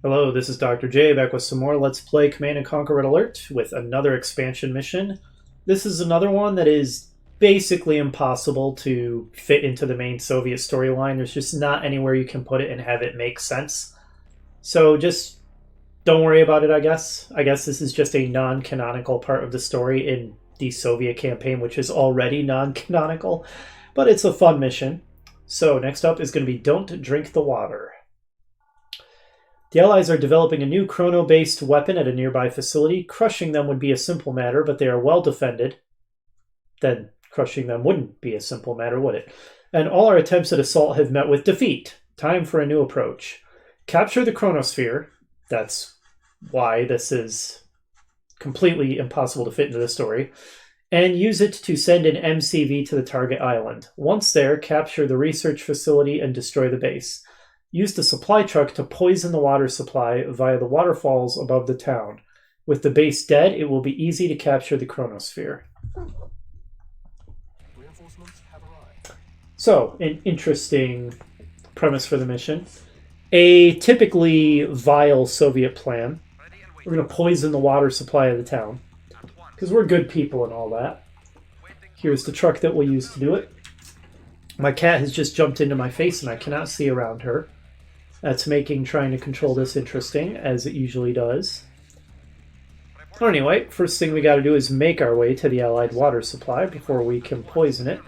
Hello, this is Dr. J back with some more Let's Play Command and Conquer Red Alert with another expansion mission. This is another one that is basically impossible to fit into the main Soviet storyline. There's just not anywhere you can put it and have it make sense. So just don't worry about it, I guess. I guess this is just a non-canonical part of the story in the Soviet campaign, which is already non-canonical. But it's a fun mission. So next up is going to be Don't Drink the Water. The Allies are developing a new chrono-based weapon at a nearby facility. Crushing them would be a simple matter, but they are well defended. Then crushing them wouldn't be a simple matter, would it? And all our attempts at assault have met with defeat. Time for a new approach. Capture the chronosphere. That's why this is completely impossible to fit into the story. And use it to send an MCV to the target island. Once there, capture the research facility and destroy the base. Use the supply truck to poison the water supply via the waterfalls above the town. With the base dead, it will be easy to capture the chronosphere. So, an interesting premise for the mission. A typically vile Soviet plan. We're going to poison the water supply of the town. Because we're good people and all that. Here's the truck that we'll use to do it. My cat has just jumped into my face and I cannot see around her. That's making trying to control this interesting, as it usually does. Anyway, first thing we got to do is make our way to the Allied water supply before we can poison it.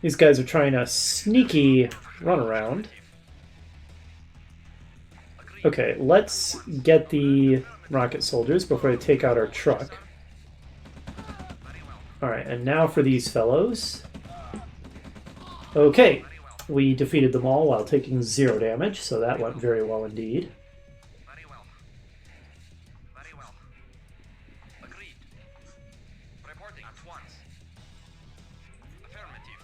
These guys are trying a sneaky run around. Okay, let's get the rocket soldiers before they take out our truck. Alright, and now for these fellows. Okay. We defeated them all while taking 0 damage, so that went very well indeed. Very well. Very well. Agreed. Reporting at once. Affirmative.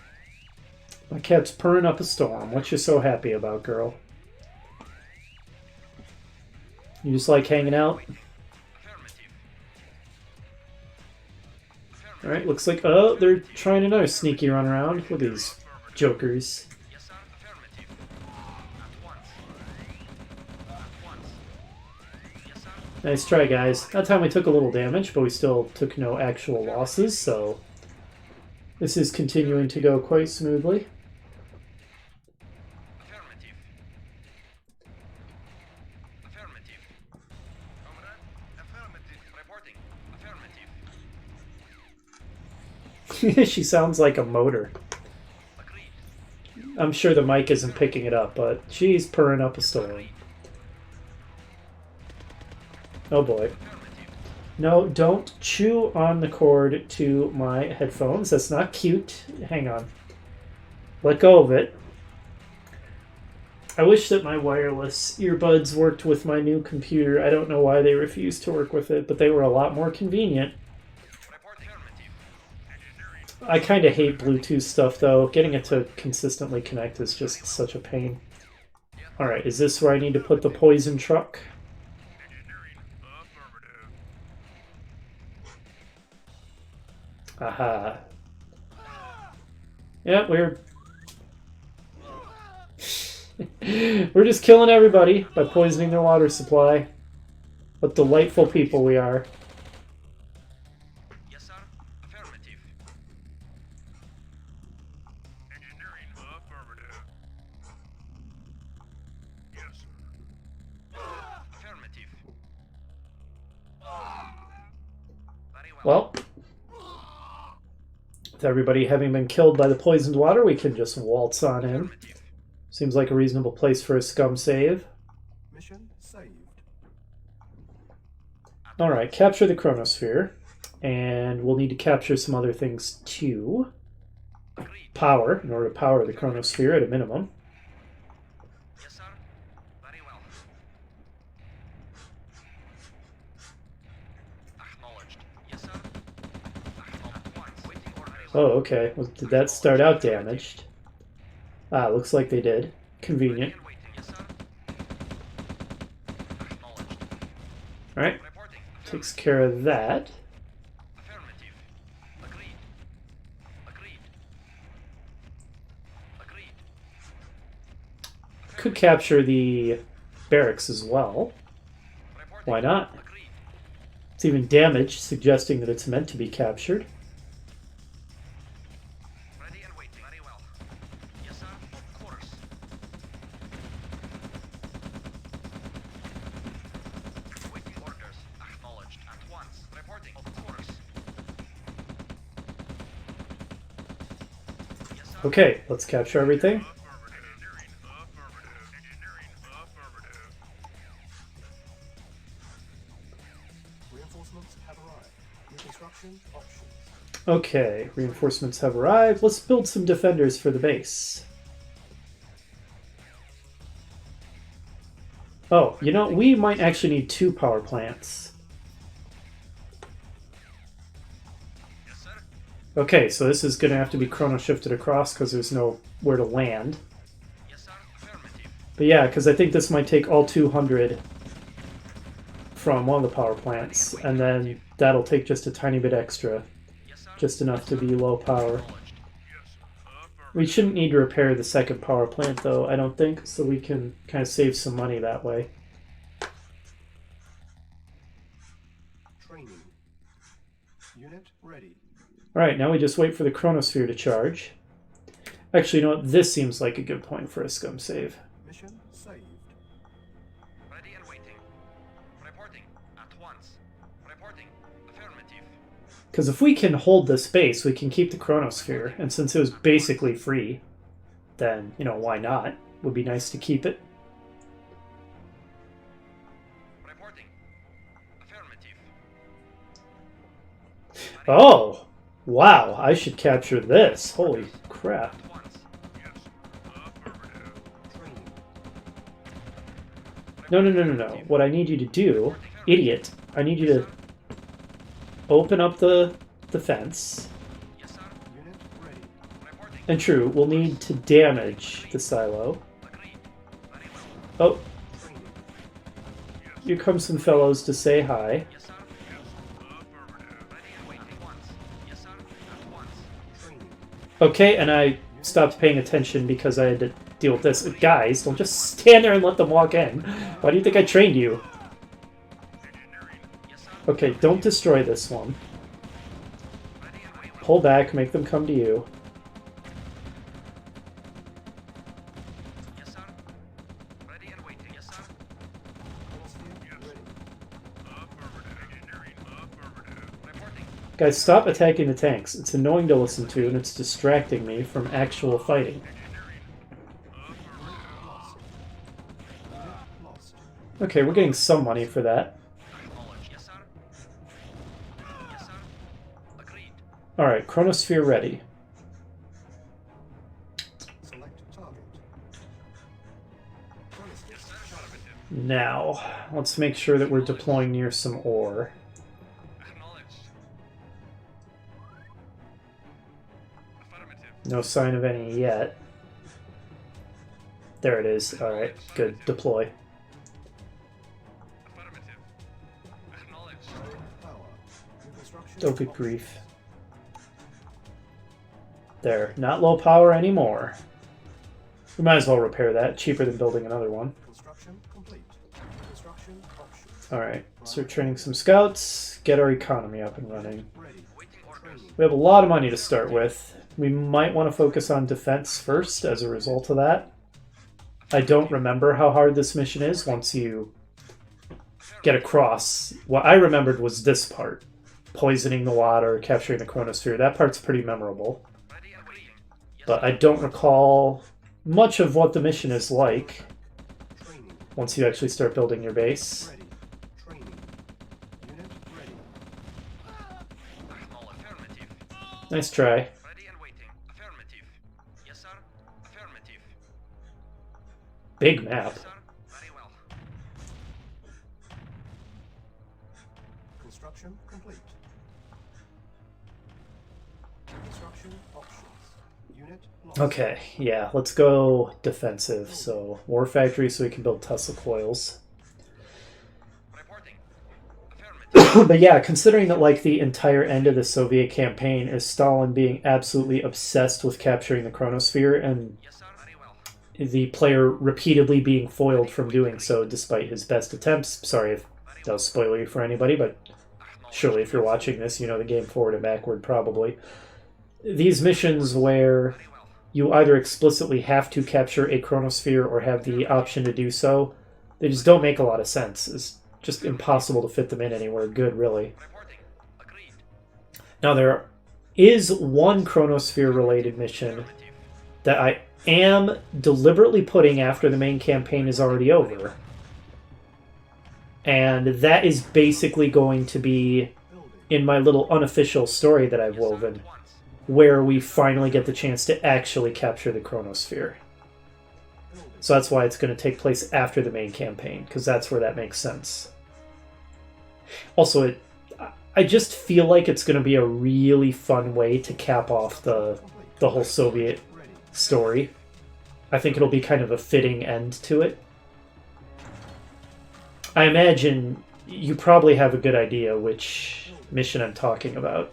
My cat's purring up a storm. What you so happy about, girl? You just like hanging out? Affirmative. Alright, looks like... Oh, they're trying another sneaky run around. Look at these jokers. Yes, sir. Affirmative. At once. At once. Yes, sir. Nice try, guys. That time we took a little damage, but we still took no actual losses, so... This is continuing to go quite smoothly. Affirmative. Affirmative. Comrade. Affirmative. Reporting. Affirmative. She sounds like a motor. Agreed. I'm sure the mic isn't picking it up, but she's purring up a storm. Oh boy. Affirmative. No, don't chew on the cord to my headphones. That's not cute. Hang on. Let go of it. I wish that my wireless earbuds worked with my new computer. I don't know why they refused to work with it, but they were a lot more convenient. Reporting. Affirmative. Engineering. I kind of hate Bluetooth stuff, though. Getting it to consistently connect is just such a pain. Alright, is this where I need to put the poison truck? Engineering. Affirmative. Aha. Yeah, we're just killing everybody by poisoning their water supply. What delightful people we are. Yes, sir. Affirmative. Engineering. Affirmative. Yes, sir. Affirmative. Very well. Well, with everybody having been killed by the poisoned water, we can just waltz on in. Affirmative. Seems like a reasonable place for a scum save. Mission saved. Alright, capture the chronosphere. And we'll need to capture some other things too. Agreed. Power, in order to power the chronosphere at a minimum. Yes, sir. Very well. Acknowledged. Yes, sir. Acknowledged once. Waiting order. Oh, okay. Well, did that start out damaged? Ah, looks like they did. Convenient. Waiting. Yes, sir. Acknowledged. Alright, Reporting. takes care of that. Affirmative. Agreed. Agreed. Agreed. Could capture the barracks as well. Why not? Agreed. It's even damaged, suggesting that it's meant to be captured. Ready and waiting. Very well. Yes, sir. Of course. Waiting orders. Acknowledged. At once. Reporting. Of course. Yes, sir. Okay, let's capture everything. Reinforcements have arrived. Reconstruction options. Okay, reinforcements have arrived. Let's build some defenders for the base. Oh, you know, we might actually need 2 power plants. Yes, sir. Okay, so this is going to have to be chrono shifted across because there's nowhere to land. Yes, sir. Affirmative. But yeah, because I think this might take all 200 from one of the power plants, and then that'll take just a tiny bit extra, Yes, sir. just enough to be low power. Acknowledged. We shouldn't need to repair the second power plant, though, I don't think, so we can kind of save some money that way. Training. Unit ready. Alright, now we just wait for the chronosphere to charge. Actually, you know what? This seems like a good point for a scum save. Mission saved. Ready and waiting. Reporting. At once. Reporting. Affirmative. Because if we can hold this base, we can keep the chronosphere, and since it was basically free, then, you know, why not? Would be nice to keep it. Reporting. Affirmative. Oh! Wow, I should capture this. Holy crap. At once. Training. No, no, no, no, no. What I need you to do, idiot, I need you to open up the fence. Yes, sir. Unit ready. Reporting. And true, we'll need to damage the silo. Agreed. Very well. Oh, Training. here come some fellows to say hi. Yes, sir. Ready and waiting. At once. Yes, sir. At once. Training. Okay, and I stopped paying attention because I had to deal with this. Guys, don't just stand there and let them walk in. Why do you think I trained you? Yes, sir. Okay, don't destroy this one. Ready and waiting. Pull back, make them come to you. Yes, sir. Ready and waiting. Yes, sir. Chronosphere ready. Reporting. Guys, stop attacking the tanks. It's annoying to listen to, and it's distracting me from actual fighting. Lost. Unit lost. Okay, we're getting some money for that. Acknowledged. Yes, sir. Yes, sir. Agreed. Alright, chronosphere ready. Select target. Chronosphere charging. Now, let's make sure that we're deploying near some ore. Acknowledged. Affirmative. No sign of any yet. There it is. Alright, good. Deploy. Affirmative. Acknowledged. Power. Reconstruction Oh, good options. grief. There. Not low power anymore. We might as well repair that. Cheaper than building another one. Construction complete. Construction options. Alright, start training some scouts. Get our economy up and running. Ready. Waiting orders. We have a lot of money to start with. We might want to focus on defense first as a result of that. I don't remember how hard this mission is once you get across. What I remembered was this part. Poisoning the water, capturing the chronosphere. That part's pretty memorable. Ready and waiting. Yes, But sir. I don't recall much of what the mission is like Training. once you actually start building your base. Ready. Training. Unit ready. Acknowledged. Affirmative. Nice try. Ready and waiting. Affirmative. Yes, sir. Affirmative. Big map. Yes, sir. Very well. Construction complete. Construction options. Unit lost. Okay, yeah, let's go defensive. So, war factory so we can build Tesla coils. Reporting. Affirmative. But yeah, considering that like the entire end of the Soviet campaign is Stalin being absolutely obsessed with capturing the chronosphere and Yes, sir. Very well. the player repeatedly being foiled from doing so despite his best attempts. Sorry if Very No spoiler for anybody, but surely if you're watching this, you know the game forward and backward probably. These missions where you either explicitly have to capture a chronosphere or have the option to do so, they just don't make a lot of sense. It's just impossible to fit them in anywhere good, really. Now, there is one chronosphere-related mission that I am deliberately putting after the main campaign is already over. And that is basically going to be in my little unofficial story that I've woven, where we finally get the chance to actually capture the chronosphere. So that's why it's going to take place after the main campaign, because that's where that makes sense. Also, I just feel like it's going to be a really fun way to cap off the whole Soviet story. I think it'll be kind of a fitting end to it. I imagine you probably have a good idea which mission I'm talking about.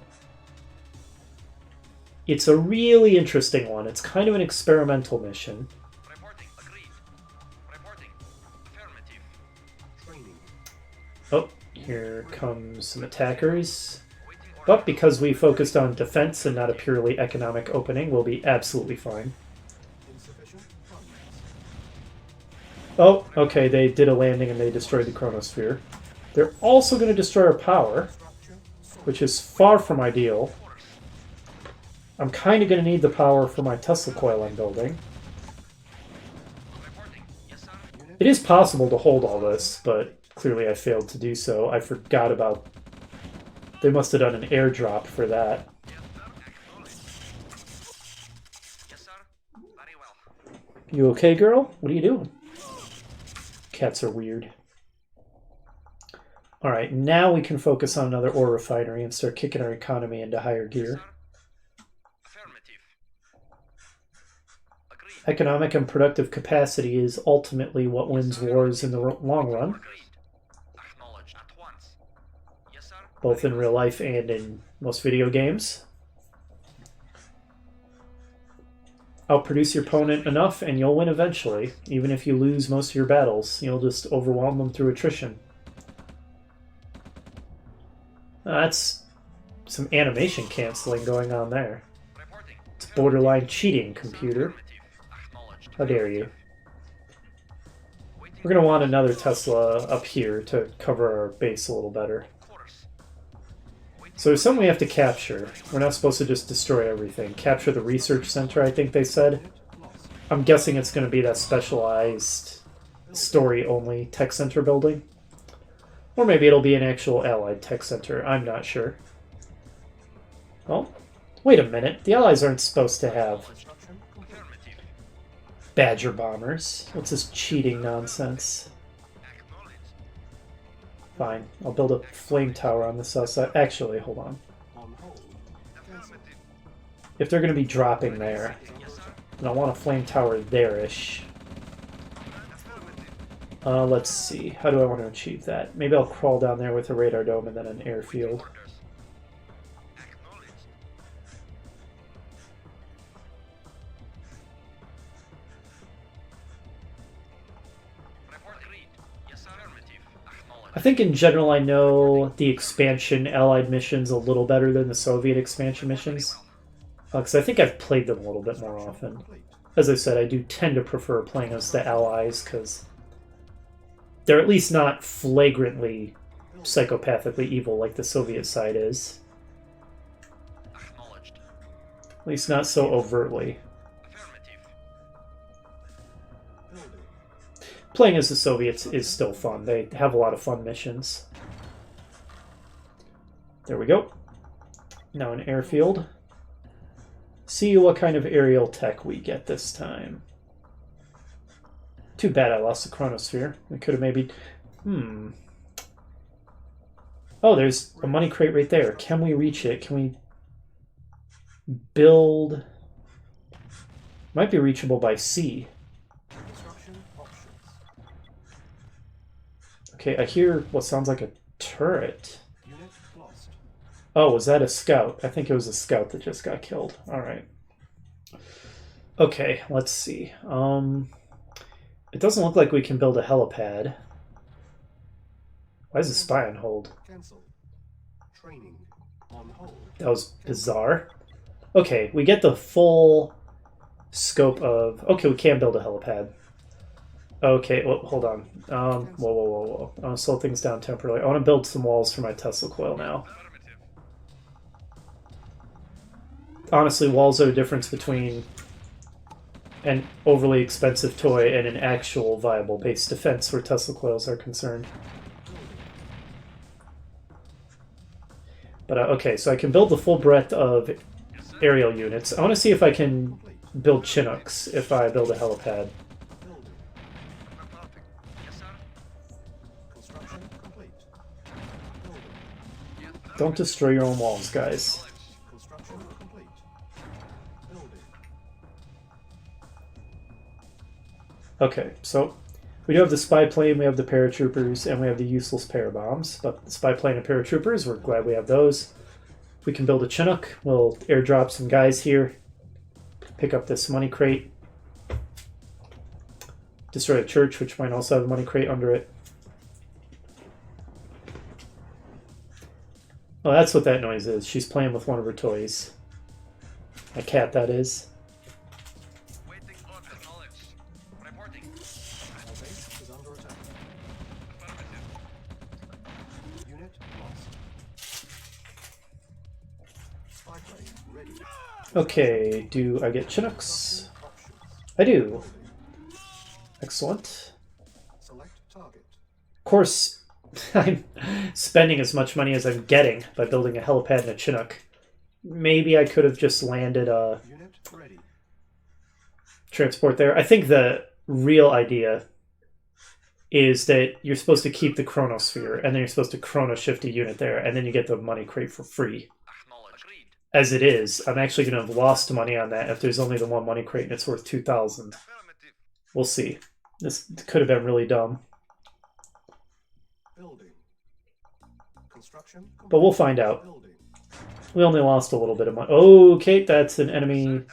It's a really interesting one. It's kind of an experimental mission. Reporting. Agreed. Reporting. Affirmative. Training. Oh, here comes some attackers. But because we focused on defense and not a purely economic opening, we'll be absolutely fine. Insufficient funds. Oh, okay, they did a landing and they destroyed the chronosphere. They're also going to destroy our power, Structure. Source. which is far from ideal. I'm kind of going to need the power for my Tesla coil I'm building. Reporting. Yes, sir. Unit. It is possible to hold all this, but clearly I failed to do so. I forgot about... They must have done an airdrop for that. Yes, sir. Acknowledged. Yes, sir. Very well. You okay, girl? What are you doing? Cats are weird. Alright, now we can focus on another ore refinery and start kicking our economy into higher gear. Affirmative. Agreed. Economic and productive capacity is ultimately what wins wars in the long run, Agreed. Acknowledged at once. Yes, sir. both in real life and in most video games. Outproduce your opponent enough and you'll win eventually. Even if you lose most of your battles, you'll just overwhelm them through attrition. That's some animation canceling going on there. Reporting. It's borderline cheating, computer. Affirmative. Acknowledged. How dare you? Waiting. We're going to want another Tesla up here to cover our base a little better. Of course. Waiting. So there's something we have to capture. We're not supposed to just destroy everything. Capture the research center, I think they said. Unit lost. I'm guessing it's going to be that specialized story-only tech center building. Or maybe it'll be an actual Allied tech center. I'm not sure. Oh, wait a minute. The Allies aren't supposed to have Construction complete. Affirmative. Badger bombers. What's this cheating nonsense? Acknowledged. Fine. I'll build a flame tower on the south side. Actually, hold on. On hold. Cancel. Affirmative. If they're going to be dropping there, Yes, sir. then I want a flame tower there-ish. Affirmative. Let's see. How do I want to achieve that? Maybe I'll crawl down there with a radar dome and then an airfield. Orders. Acknowledged. Report agreed. Yes, sir. Affirmative. Acknowledged. I think in general I know the expansion Allied missions a little better than the Soviet expansion missions. Because I think I've played them a little bit more often. Complete. As I said, I do tend to prefer playing as the Allies because they're at least not flagrantly psychopathically evil like the Soviet side is. Acknowledged. At least not so overtly. Affirmative. Building. Playing as the Soviets is still fun. They have a lot of fun missions. There we go. Now an airfield. See what kind of aerial tech we get this time. Too bad I lost the chronosphere. We could have maybe... Oh, there's a money crate right there. Can we reach it? Can we build... Might be reachable by sea. Construction options. Okay, I hear what sounds like a turret. Unit lost. Oh, was that a scout? I think it was a scout that just got killed. Alright. Okay, let's see. It doesn't look like we can build a helipad. Why is the spy on hold? Cancel. Training on hold. That was bizarre. Okay, we get the full scope of... Okay, we can build a helipad. Okay, well, hold on. Whoa. I want to slow things down temporarily. I want to build some walls for my Tesla coil now. Honestly, walls are the difference between an overly expensive toy and an actual viable base defense where Tesla coils are concerned. But okay, so I can build the full breadth of aerial units. I want to see if I can build Chinooks if I build a helipad. Building. Construction complete. Building. Don't destroy your own walls, guys. Construction complete. Building. Okay, so we do have the spy plane, we have the paratroopers, and we have the useless parabombs. But the spy plane and paratroopers, we're glad we have those. We can build a Chinook. We'll airdrop some guys here. Pick up this money crate. Destroy a church, which might also have a money crate under it. Oh, that's what that noise is. She's playing with one of her toys. A cat, that is. Waiting on acknowledged. Reporting. Our base is under attack. Affirmative. Unit lost. Spy plane ready. Okay, do I get Chinooks? Options. I do. Building. Excellent. Select target. Of course, I'm spending as much money as I'm getting by building a helipad and a Chinook. Maybe I could have just landed a Unit ready. transport there. I think the real idea is that you're supposed to keep the chronosphere, and then you're supposed to chrono shift a unit there, and then you get the money crate for free. Acknowledged. Agreed. As it is, I'm actually going to have lost money on that if there's only the one money crate and it's worth 2,000. Affirmative. We'll see. This could have been really dumb, Building. Construction complete. but we'll find out. Building. We only lost a little bit of money. Okay, that's an enemy Affirmative.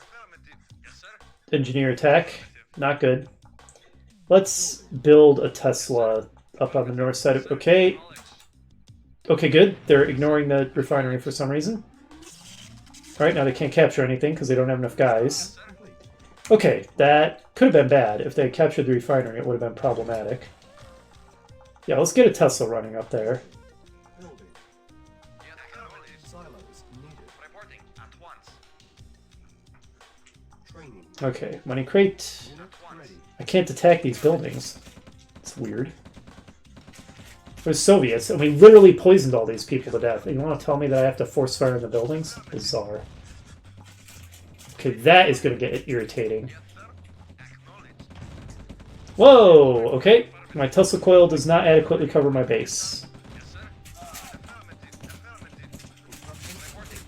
Yes, sir. engineer attack. Not good. Let's build a Tesla up on the north side of... Okay. Acknowledged. Okay, good. They're ignoring the refinery for some reason. Alright, now they can't capture anything because they don't have enough guys. Complete. Okay, that could have been bad. If they had captured the refinery, it would have been problematic. Yeah, let's get a Tesla running up there. Building. Yes, acknowledged. Silos needed. Reporting at once. Training. Okay, money crate. Unit ready. I can't attack these buildings. It's weird. We're Soviets, and we literally poisoned all these people to death. And you want to tell me that I have to force fire in the buildings? Bizarre. Okay, that is going to get irritating. Yes, sir. Acknowledged. Whoa! Okay, my Tesla coil does not adequately cover my base. Yes, sir. Affirmative. Affirmative. Reporting.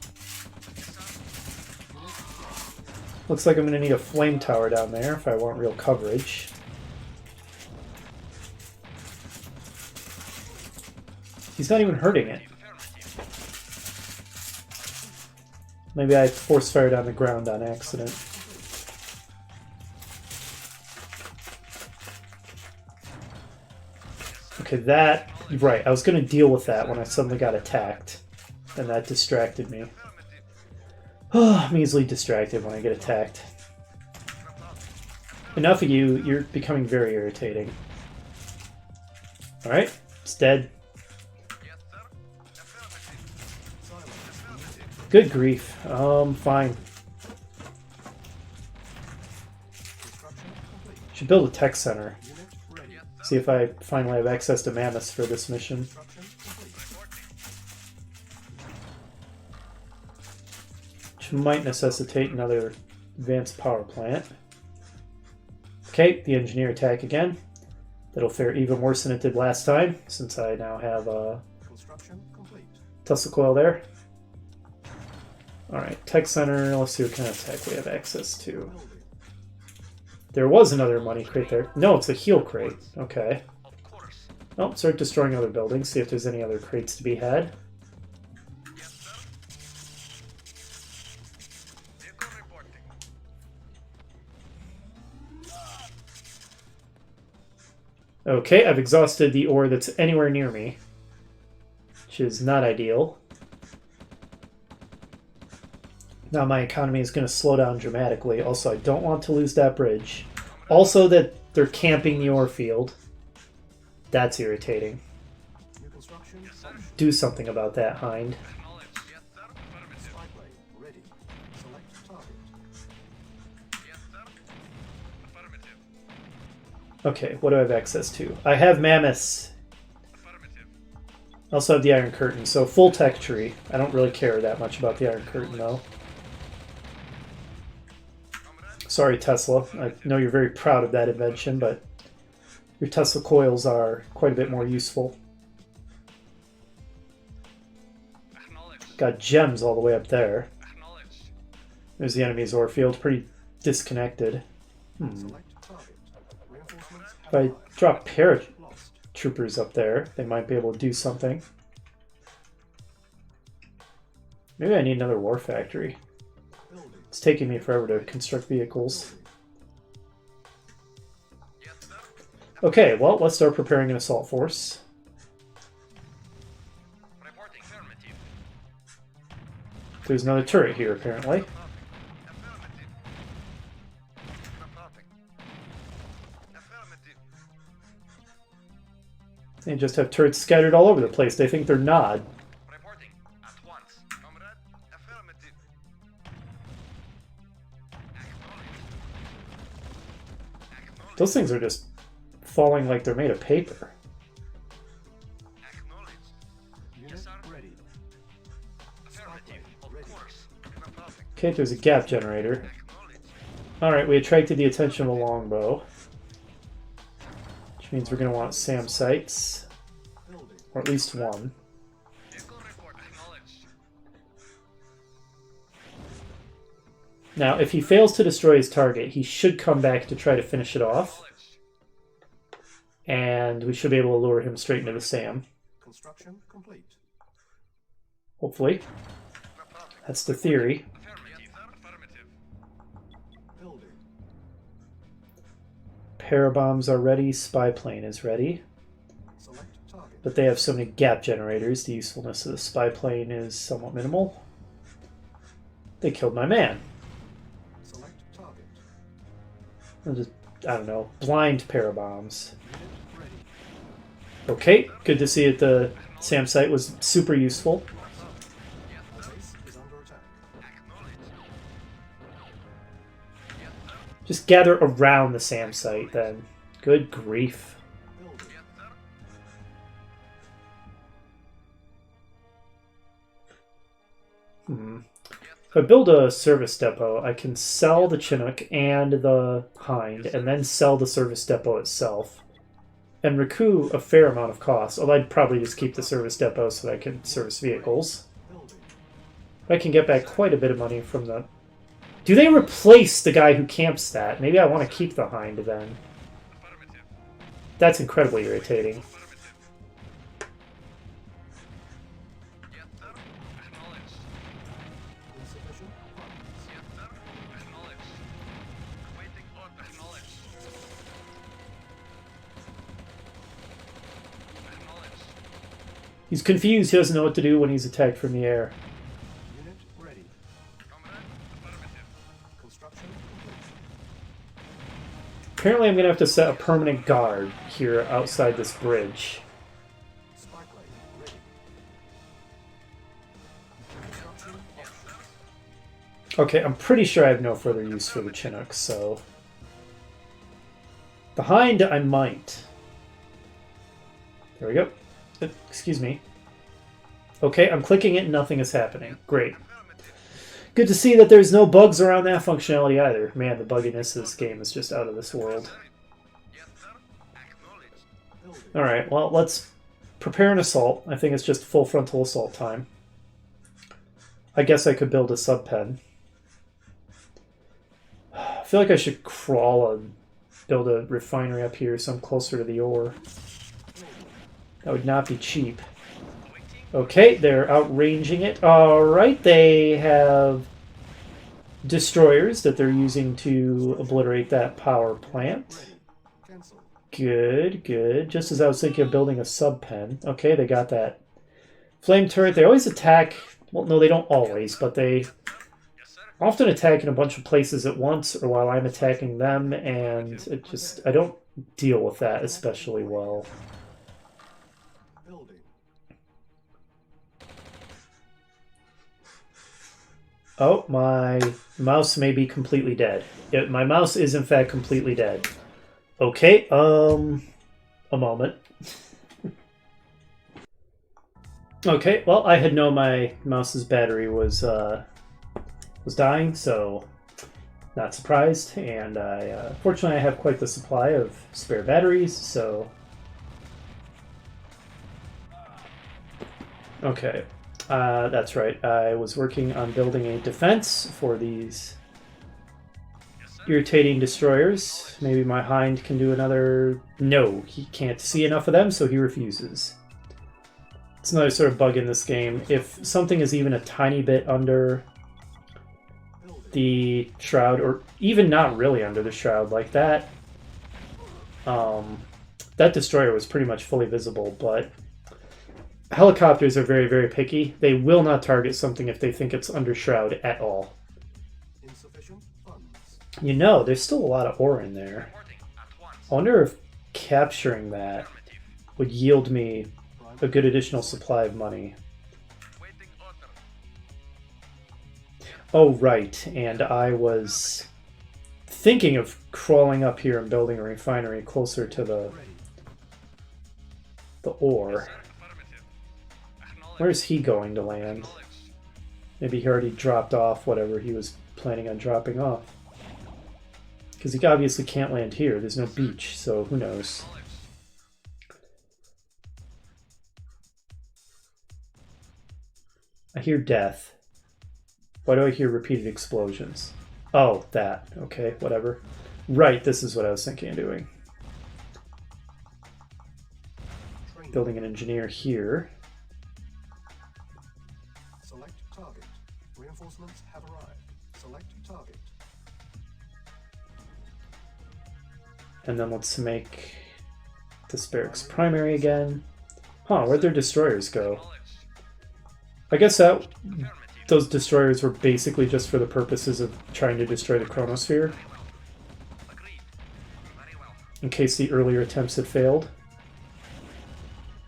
Yes, sir. Looks like I'm going to need a flame tower down there if I want real coverage. He's not even hurting it. Affirmative. Maybe I force fired on the ground on accident. Okay, that... Right, I was going to deal with that when I suddenly got attacked. And that distracted me. Oh, I'm easily distracted when I get attacked. Enough of you, you're becoming very irritating. Alright, it's dead. Yes, sir. Affirmative. Silos needed. Good grief. Fine. Construction complete. Should build a tech center. Unit ready. Yes, sir. See if I finally have access to mammoths for this mission. Construction complete. Reporting. Which might necessitate another advanced power plant. Okay, the engineer attack again. That'll fare even worse than it did last time, since I now have a Construction complete. Tesla coil there. Alright, tech center. Let's see what kind of tech we have access to. Building. There was another money crate there. No, it's a heal crate. Okay. Of course. Oh, start destroying other buildings. See if there's any other crates to be had. Yes, sir. Vehicle reporting. Okay, I've exhausted the ore that's anywhere near me. which is not ideal. Now my economy is going to slow down dramatically. Also, I don't want to lose that bridge. Also, that they're camping the ore field. That's irritating. New construction option. Do something about that, Hind. Acknowledged. Yes, sir. Affirmative. Spy plane ready. Select target. Yes, sir. Affirmative. Okay, what do I have access to? I have mammoths. Affirmative. I also have the Iron Curtain, so full tech tree. I don't really care that much about the Iron Curtain, though. Comrade. Sorry, Tesla. I know you're very proud of that invention, but your Tesla coils are quite a bit more useful. Acknowledged. Got gems all the way up there. Acknowledged. There's the enemy's ore field. Pretty disconnected. Select target. Reinforcements. If I drop Lost. paratroopers up there, they might be able to do something. Maybe I need another war factory. Building. It's taking me forever to construct vehicles. Yes, sir. Okay, well, let's start preparing an assault force. Reporting. Affirmative. There's another turret here, apparently. Affirmative. Affirmative. Affirmative. They just have turrets scattered all over the place. They think they're Nod. Reporting. At once. Comrade. Affirmative. Acknowledged. Those things are just falling like they're made of paper. Acknowledged. Unit Yes, sir. ready. Affirmative. Of course. Affirmative. Okay, there's a gap generator. Acknowledged. Alright, we attracted the attention of a longbow. Which means we're going to want SAM sites. Building. Or at least one. Vehicle report. Acknowledged. Now, if he fails to destroy his target, he should come back to try to finish it off. Acknowledged. And we should be able to lure him straight into the SAM. Construction complete. Hopefully. Affirmative. That's the theory. Affirmative. Affirmative. Building. Parabombs are ready. Spy plane is ready. Select target. But they have so many gap generators, the usefulness of the spy plane is somewhat minimal. They killed my man. Select target. I'll just, I don't know, blind parabombs. Unit ready. Okay, good to see that the SAM site was super useful. Base is under attack. Acknowledged. Yes, sir. Just gather around the SAM site then. Good grief. Building. Yes, sir. If I build a service depot, I can sell the Chinook and the Hind, and then sell the service depot itself. And recoup a fair amount of cost, although I'd probably just keep the service depot so that I can service vehicles. Building. But I can get back quite a bit of money from the... Do they replace the guy who camps that? Maybe I want to keep the Hind then. Affirmative. That's incredibly irritating. Affirmative. Yes, sir. Acknowledged. Insufficient funds. Yes, sir. Acknowledged. Waiting on acknowledged. Acknowledged. He's confused, he doesn't know what to do when he's attacked from the air. Unit ready. Comrade. Affirmative. Construction complete. Apparently I'm going to have to set a permanent guard here outside this bridge. Spy plane ready. Construction options. Okay, I'm pretty sure I have no further use for the Chinook, so... The Hind, I might. There we go. Excuse me. Okay, I'm clicking it and nothing is happening. Great. Affirmative. Good to see that there's no bugs around that functionality either. Man, the bugginess of this game is just out of this world. Yes, sir. Acknowledged. Building. Alright, well, let's prepare an assault. I think it's just full frontal assault time. I guess I could build a sub-pen. I feel like I should crawl and build a refinery up here so I'm closer to the ore. That would not be cheap. Okay, they're outranging it. Alright, they have destroyers that they're using to obliterate that power plant. Ready. Cancel. Good, good. Just as I was thinking of building a sub-pen. Okay, they got that Flame turret, they always attack. Well, no, they don't always, but they Yes, sir. often attack in a bunch of places at once or while I'm attacking them, and it just, I don't deal with that especially well. Building. Oh, my mouse may be completely dead. My mouse is in fact completely dead. Okay, a moment. Okay, well, I had known my mouse's battery was dying, so not surprised. And fortunately, I have quite the supply of spare batteries, so okay, that's right. I was working on building a defense for these Yes, sir. irritating destroyers. Maybe my hind can do another. No, he can't see enough of them, so he refuses. It's another sort of bug in this game. If something is even a tiny bit under the shroud, or even not really under the shroud, like that, that destroyer was pretty much fully visible, but helicopters are very, very picky. They will not target something if they think it's under shroud at all. Insufficient funds. You know, there's still a lot of ore in there. Reporting at once. I wonder if capturing that Affirmative. would yield me a good additional supply of money. Waiting order. Oh, right, and I was thinking of crawling up here and building a refinery closer to the ore. Sir, affirmative. Acknowledge. Where's he going to land? Acknowledge. Maybe he already dropped off whatever he was planning on dropping off. Because he obviously can't land here. There's no beach, so who knows. Acknowledge. I hear death. Why do I hear repeated explosions? Oh, that. Okay, whatever. Right, this is what I was thinking of doing. Training. Building an engineer here. Select target. Reinforcements have arrived. Select target. And then let's make this barracks primary again. Huh, where'd their destroyers go? Acknowledge. I guess that Affirmative. those destroyers were basically just for the purposes of trying to destroy the chronosphere, Agreed. Very well. in case the earlier attempts had failed.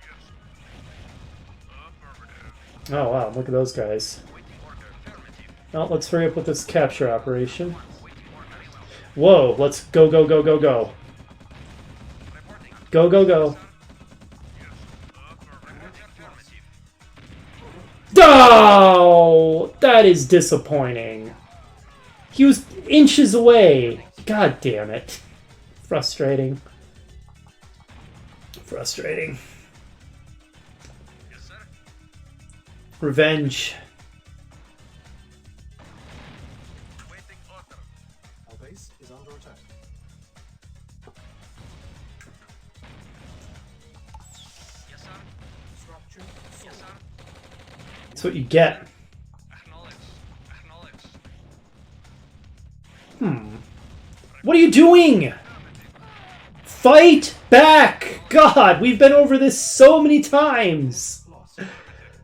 Yes. Affirmative. Oh wow, look at those guys. Waiting order. Affirmative. Well, let's hurry up with this capture operation. Waiting order. Very well. Whoa, let's go, go, go, go, go. Reporting. Go, go, go. Yes. Affirmative. Affirmative. Oh, that is disappointing. He was inches away. God damn it. Frustrating. Frustrating. Yes, sir. Revenge. Waiting order. Our base is under attack. Yes, sir. Structure. Yes, sir. That's what you get. Acknowledge. Acknowledge. What are you doing? Fight back! God, we've been over this so many times. Lost.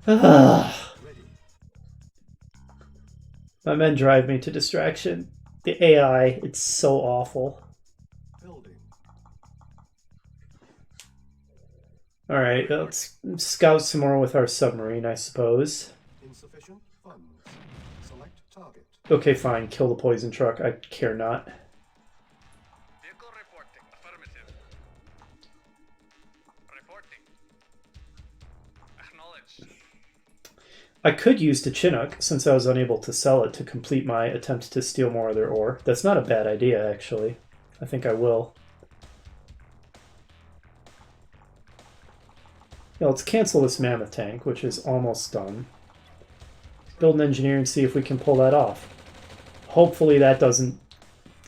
Ugh. Ready. My men drive me to distraction. The AI, it's so awful. Building. Alright, let's scout some more with our submarine, I suppose. Insufficient funds. Select target. Okay, fine, kill the poison truck. I care not. Vehicle reporting. Affirmative. Reporting. Acknowledge. I could use the Chinook, since I was unable to sell it to complete my attempt to steal more of their ore. That's not a bad idea, actually. I think I will. Yeah, let's cancel this mammoth tank, which is almost done. Build an engineer and see if we can pull that off. Hopefully that doesn't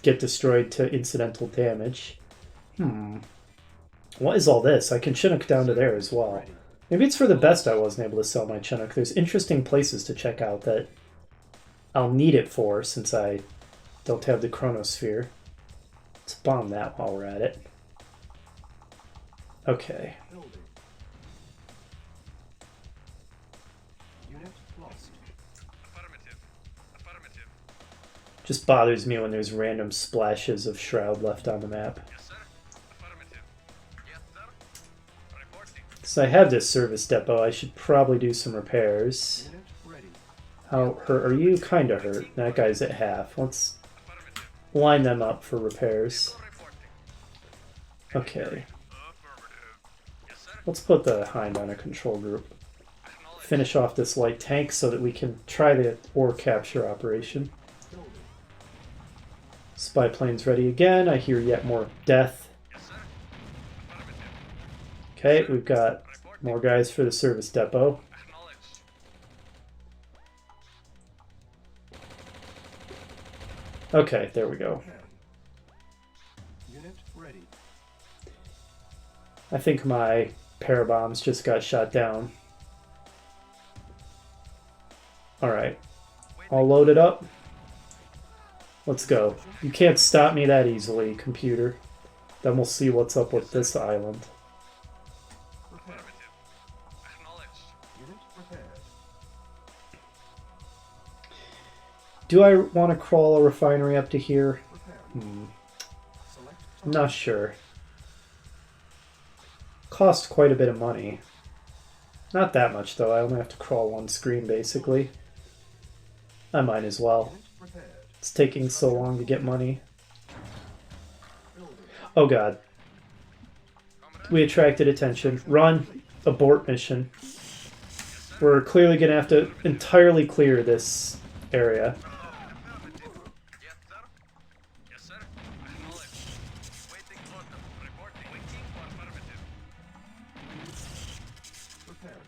get destroyed to incidental damage. What is all this? I can Chinook down to there as well. Maybe it's for the best I wasn't able to sell my Chinook. There's interesting places to check out that I'll need it for, since I don't have the chronosphere. Let's bomb that while we're at it. Okay. Building. lost. Affirmative. Affirmative. Just bothers me when there's random splashes of shroud left on the map. Yes, sir. Affirmative. Yes, sir. Reporting. So I have this service depot. I should probably do some repairs. Unit ready. How hurt are you? Kinda hurt. That guy's at half. Let's Affirmative. line them up for repairs. Reporting. Okay. Affirmative. Yes, sir. Let's put the Hind on a control group. Acknowledged. Finish off this light tank so that we can try the ore capture operation. Building. Spy plane's ready again. I hear yet more death. Yes, sir. Affirmative. Okay, we've got Reporting. more guys for the service depot. Acknowledged. Okay, there we go. Preparing. Unit ready. I think my parabombs just got shot down. Alright, all loaded up. Let's go. You can't stop me that easily, computer. Then we'll see what's up with this island. Prepared. Affirmative. Acknowledged. Unit prepared. Do I want to crawl a refinery up to here? Prepared. Select I'm target. not sure. Cost quite a bit of money. Not that much though, I only have to crawl one screen basically. I might as well. Unit prepared. It's taking so long to get money. Building. Oh god. We attracted attention. Run! Abort mission. We're clearly gonna have to entirely clear this area. Affirmative. Yes, sir. Yes, sir. Acknowledged. Waiting order. Reporting. Waiting for affirmative. Preparing.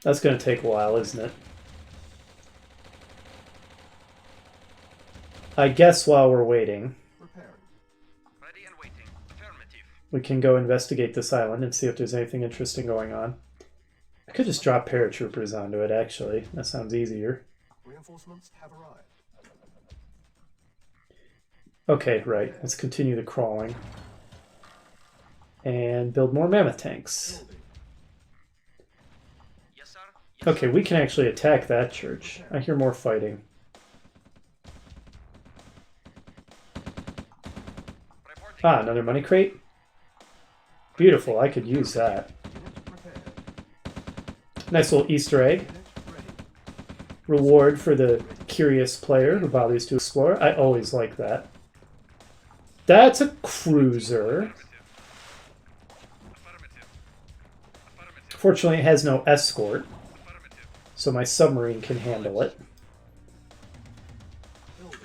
That's gonna take a while, isn't it? I guess while we're waiting, Preparing. Ready and waiting. Affirmative. we can go investigate this island and see if there's anything interesting going on. I could just drop paratroopers onto it, actually. That sounds easier. Reinforcements have arrived. Okay, right. Let's continue the crawling. And build more mammoth tanks. Building. Yes, sir. Yes, Okay, we can actually attack that church. I hear more fighting. Reporting. Ah, another money crate? Beautiful, I could use that. Unit prepared. Nice little Easter egg. Unit ready. Reward for the curious player who bothers to explore. I always like that. That's a cruiser. Affirmative. Affirmative. Fortunately, it has no escort, Affirmative. so my submarine can handle it. Building.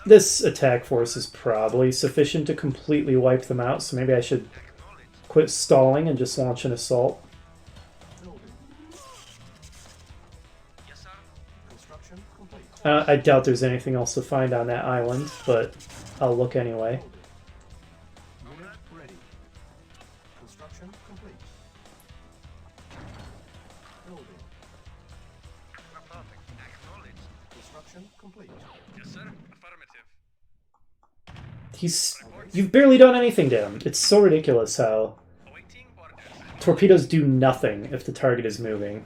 This attack force is probably sufficient to completely wipe them out, so maybe I should Acknowledged. quit stalling and just launch an assault. Building. Yes, sir. Construction complete. I doubt there's anything else to find on that island, but I'll look anyway. Building. Unit ready. Construction complete. Building. Reporting. Acknowledged. Construction complete. Yes, sir. Affirmative. You've barely done anything to him. It's so ridiculous how Awaiting orders. torpedoes do nothing if the target is moving.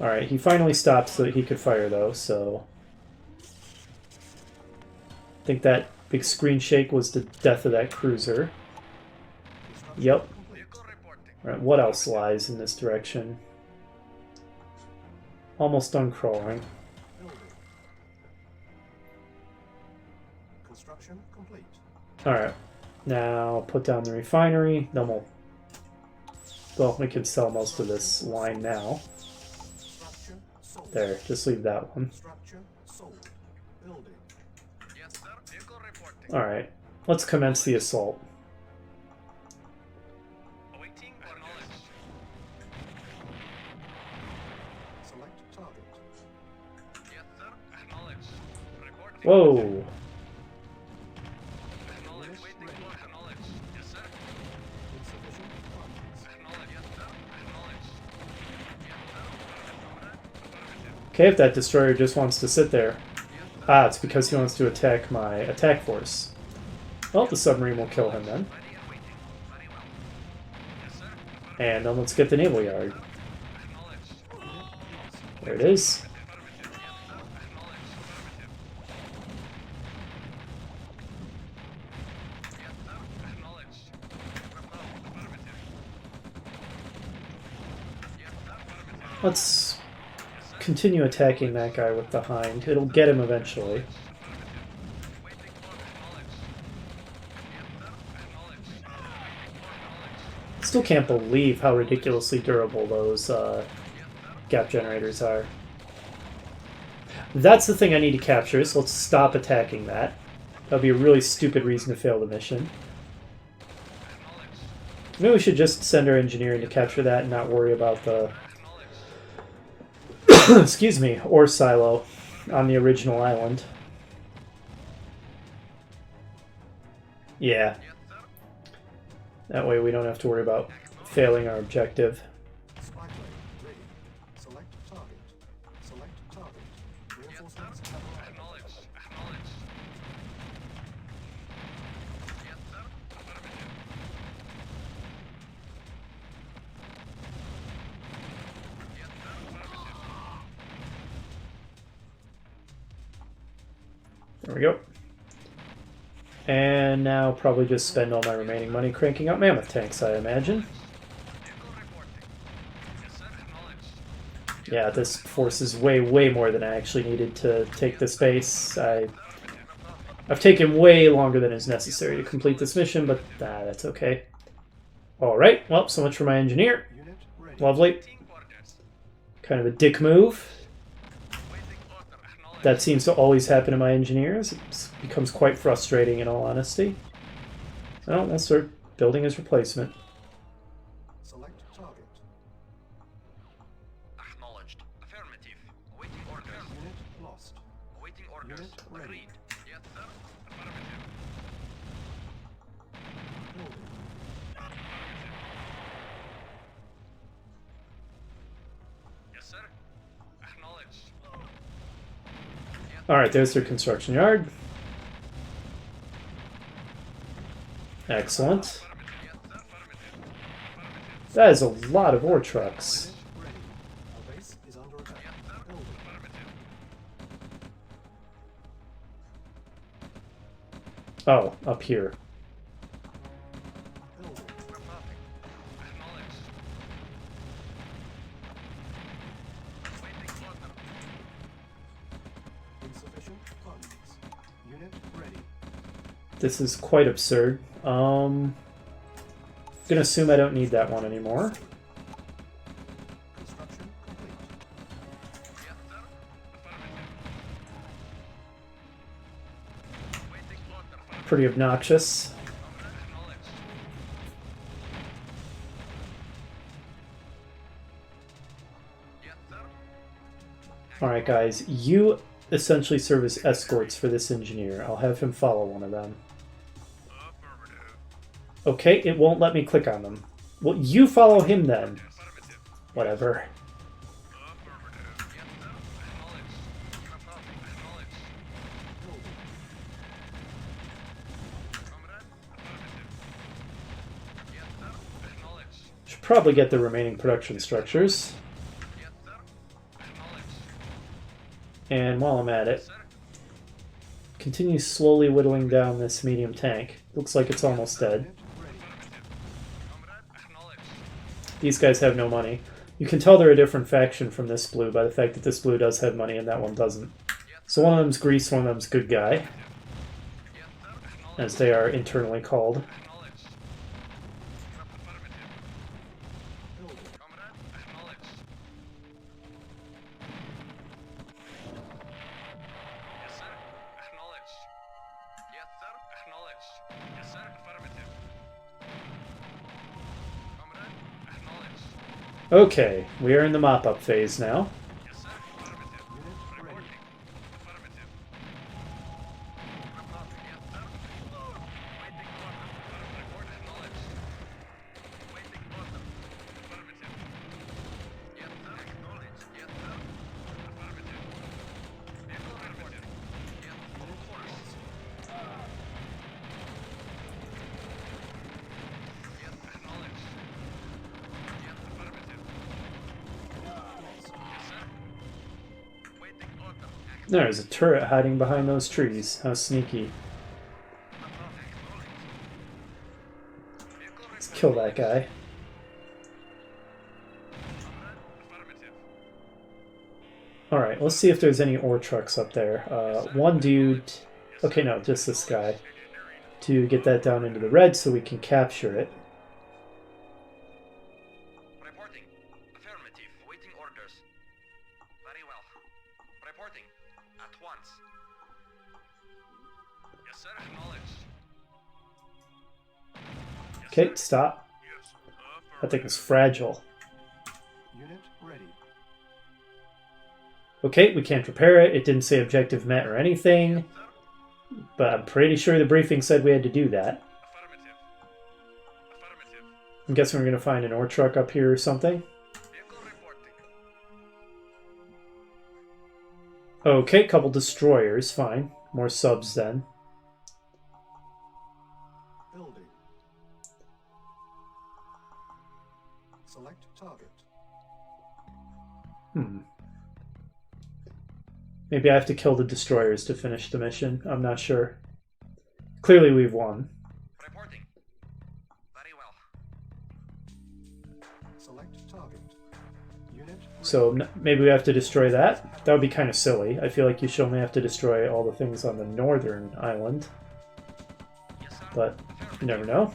Alright, he finally stopped so that he could fire though, so... I think that big screen shake was the death of that cruiser. Construction Yep. complete. Vehicle reporting. Alright, what else lies in this direction? Almost done crawling. Building. Construction complete. Alright, now put down the refinery, then we'll... Well, we can sell most of this line now. Structure sold. There, just leave that one. Structure sold. Building. Yes, sir. Vehicle reporting. Alright, let's commence the assault. Awaiting orders. Select target. Yes, sir. Acknowledged. Reporting. Whoa! Acknowledged. Waiting for acknowledged. Yes, sir. Insufficient funds. Acknowledged. Yes, sir. Acknowledged. Yes, sir. Affirmative. Okay, if that destroyer just wants to sit there. Yes, sir. Ah, it's because he wants to attack my attack force. Well, the submarine will kill him then. Ready and waiting. Very well. And then let's get the naval yard. There it is. Let's continue attacking that guy with the hind. It'll get him eventually. Still can't believe how ridiculously durable those gap generators are. That's the thing I need to capture, so let's stop attacking that. That would be a really stupid reason to fail the mission. Maybe we should just send our engineer in to capture that and not worry about the excuse me, ore silo on the original island. Yeah. That way we don't have to worry about failing our objective. Spy plane ready. Select target. Select target. Reinforcements have arrived. Acknowledged. Acknowledged. Yes, sir. Affirmative. Yes, sir. Affirmative. There we go. And now probably just spend all my remaining money cranking out mammoth tanks, I imagine. Vehicle reporting. Yes, sir. Acknowledged. Yeah, this force is way, way more than I actually needed to take this base. I've taken way longer than is necessary to complete this mission, but that's okay. Alright, well, so much for my engineer. Unit ready. Lovely. Waiting orders. Kind of a dick move. Waiting order. Acknowledged. That seems to always happen to my engineers. It becomes quite frustrating in all honesty. So let's start building his replacement. Select target. Acknowledged. Affirmative. Waiting orders. Unit lost. Waiting orders. Unit ready. Agreed. Yes, sir. Affirmative. Building. Yes, sir. Acknowledged. Alright, there's their construction yard. Excellent. Affirmative. Yes, sir. Affirmative. Affirmative. That is a lot of ore trucks. Unit ready. Our base is under attack. Yes, sir. Building. Affirmative. Oh, up here. Building. Reporting. Acknowledged. Waiting order. Insufficient funds. Unit ready. This is quite absurd. Gonna assume I don't need that one anymore. Construction complete. Yes, sir. Affirmative. Waiting order. Affirmative. Pretty obnoxious. Acknowledged. Yes, sir. Alright guys, you essentially serve as escorts for this engineer. I'll have him follow one of them. Affirmative. Okay, it won't let me click on them. Well, you follow him then. Affirmative. Whatever. Affirmative. Yes, sir. Acknowledged. Reporting. Acknowledged. Building. Comrade. Affirmative. Yes, sir. Acknowledged. Should probably get the remaining production structures. Yes, sir. Acknowledged. And while I'm at it, Sir. continue slowly whittling down this medium tank. Looks like it's almost dead. Unit ready. Comrade. Acknowledged. These guys have no money. You can tell they're a different faction from this blue by the fact that this blue does have money and that one doesn't. So one of them's Grease, one of them's Good Guy, Yes, sir. Acknowledged. as they are internally called. Acknowledged. Affirmative. Building. Comrade. Acknowledged. Yes, sir. Acknowledged. Yes, sir. Acknowledged. Yes, sir. Affirmative. Comrade. Acknowledged. Okay, we are in the mop-up phase now. Yes, sir. Affirmative. Unit ready. Reporting. Affirmative. Reporting. Yes, sir. Waiting order. Report acknowledged. Waiting order. Affirmative. Yes, sir. Acknowledged. Yes, sir. Affirmative. Vehicle reporting. Yes, full force. Yes, acknowledged. There's a turret hiding behind those trees. How sneaky. Let's kill that guy. Alright, let's see if there's any ore trucks up there. One dude... Okay, no, just this guy. To get that down into the red so we can capture it. Reporting. Affirmative. Waiting orders. Very well. Reporting. At once. Yes, sir. Acknowledged. Yes, Okay, sir. stop. Yes. That thing is fragile. Unit ready. Okay, we can't repair it. It didn't say objective met or anything. But I'm pretty sure the briefing said we had to do that. Affirmative. Affirmative. I'm guessing we're going to find an ore truck up here or something. Vehicle reporting. Okay, couple destroyers, fine. More subs then. Building. Select target. Maybe I have to kill the destroyers to finish the mission. I'm not sure. Clearly we've won. Reporting. Very well. Select target. Unit ready. So maybe we have to destroy that. That would be kind of silly. I feel like you should only have to destroy all the things on the northern island. Yes, sir. But you never know.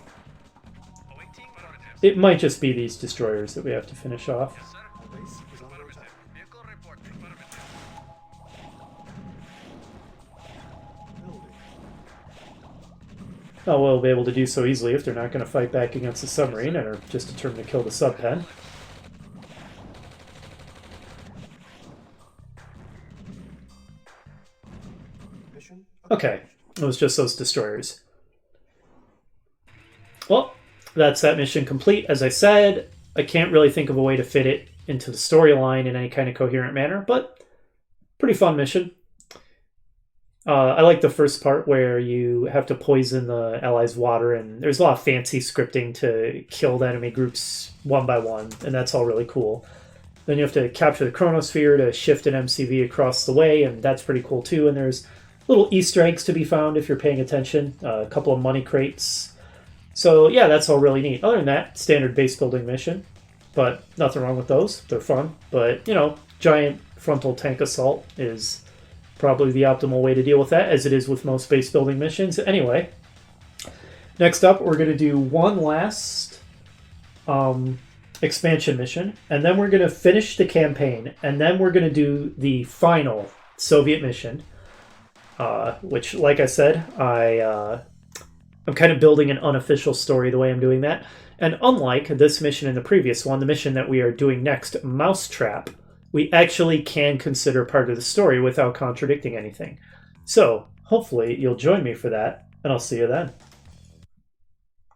Awaiting orders. It might just be these destroyers that we have to finish off. Yes, sir. Our base is under Affirmative. attack. Vehicle reporting. Affirmative. Building. Oh, we'll be able to do so easily if they're not going to fight back against the submarine and are just determined to kill the sub pen. Mission Okay, it was just those destroyers. Well, that's that mission complete. As I said, I can't really think of a way to fit it into the storyline in any kind of coherent manner, but pretty fun mission. I like the first part where you have to poison the allies' water, and there's a lot of fancy scripting to kill the enemy groups one by one, and that's all really cool. Then you have to capture the chronosphere to shift an MCV across the way, and that's pretty cool too. And there's little Easter eggs to be found if you're paying attention, a couple of money crates. So yeah, that's all really neat. Other than that, standard base building mission, but nothing wrong with those. They're fun, but you know, giant frontal tank assault is probably the optimal way to deal with that, as it is with most base building missions. Anyway, next up, we're going to do one last expansion mission, and then we're going to finish the campaign, and then we're going to do the final Soviet mission, which, like I said, I'm kind of building an unofficial story the way I'm doing that. And unlike this mission and the previous one, the mission that we are doing next, Mousetrap, we actually can consider part of the story without contradicting anything. So, hopefully, you'll join me for that, and I'll see you then.